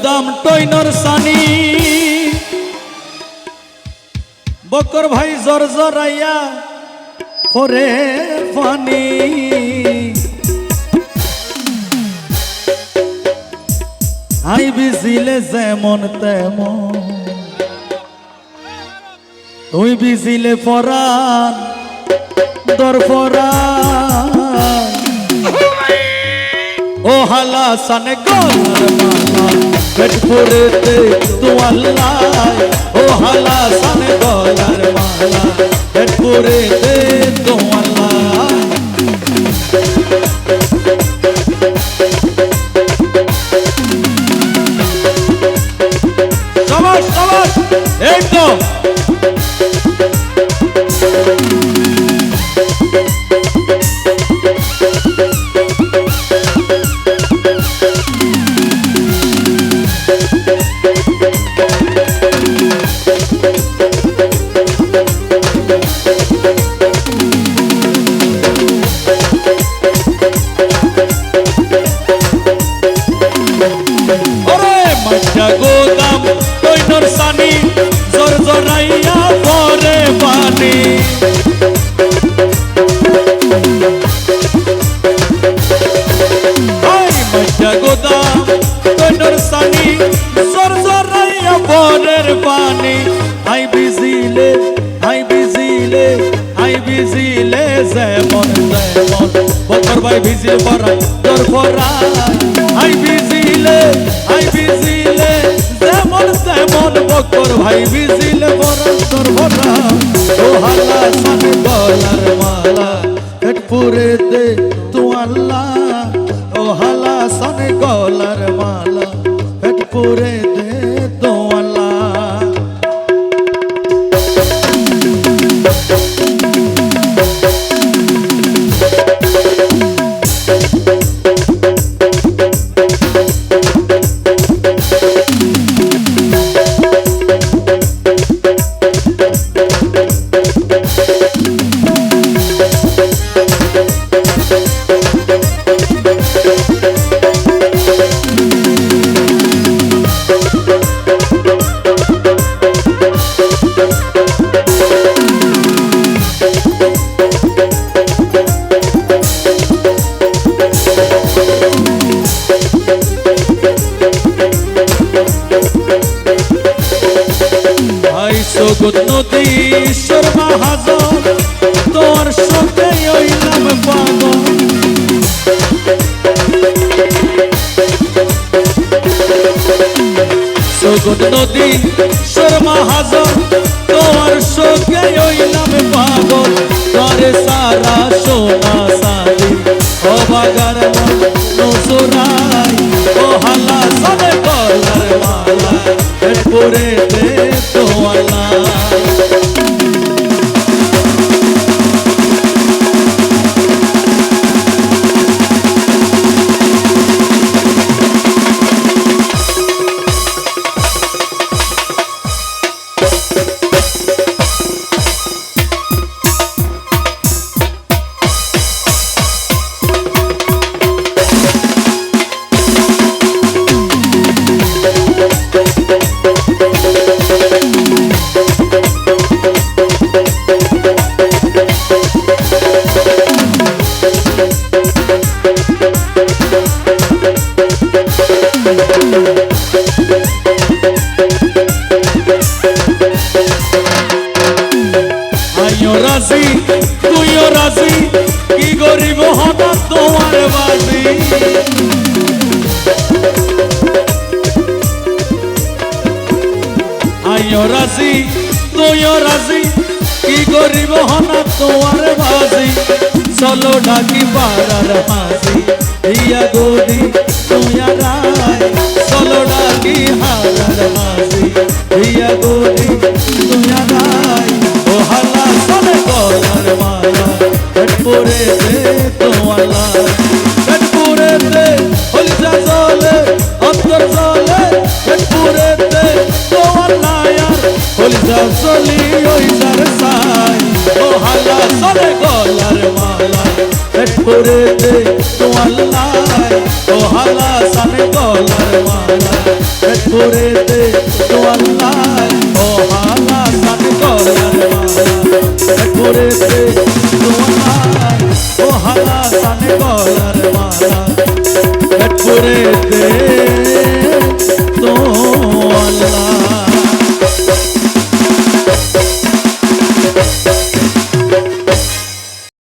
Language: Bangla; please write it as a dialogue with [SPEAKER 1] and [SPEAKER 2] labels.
[SPEAKER 1] গোদাম টইনর সানি বকর ভাই জর জরাইয়া পরে পানি আই বিজিলে যেমন তেমন তুই বিজিলে পরাণ দর পরাণ ও হালা সানে গলার মালা পেটপুরেতে তোয়াল্লা ও হালা সানে গলার মালা পেটপুরেতে তোয়াল্লা শাবাশ শাবাশ এই তো গোদাম টইনর সানি জর জরাইয়া পরে পানি গোদাম টইনর সানি জর জরাইয়া পরের পানি আই বিজিলে আই বিজিলে আই বিজিলে যেমন তেমন বকর ভাই ভিজিলে পরাই তোর পরাই আই বিজিলে যেমন তেমন বকর ভাই বিজিলে পরাই তোর পরাই ও হালা সানে গলার মালা পেটপুরেতে তোয়াল্লা ও হালা সানে গলার মালা পেটপুরেতে তোয়াল্লা সগত নদী শর্মা হাজর তোর সঙ্গে হইলাম পাগল সগত নদী শর্মা হাজর তোর সঙ্গে হইলাম পাগল তোরে সারা সোনা সারি অবাগার নসরাই ও হালা সানে গলার মালা পেটপুরেতে তোয়াল্লা আইও রাজি তুইও রাজি কি গরিব হঠাৎ তোমার বাজি আইও রাজি তুইও রাজি কি গরিব হঠাৎ তোমার বাজি চলো ডাকি পাড়ার হাসি ইয়া গরি তুইয়া রায় চলো ডাকি হারার হাসি ইয়া গরি তুইয়া রায় ও হালা সানে গলার মালা পেটপুরেতে তোয়াল্লা পেটপুরেতে হলজা জলে অন্তর জলে পেটপুরেতে তোয়াল্লা হলজা চলি ওই যার সাই ও হালা সানে গলার মালা পেট করে দে তো আল্লাহ ও হালা সানে গলার মালা পেট করে দে তো আল্লাহ ও হালা সানে গলার মালা পেট করে দে তো আল্লাহ ও হালা সানে গলার মালা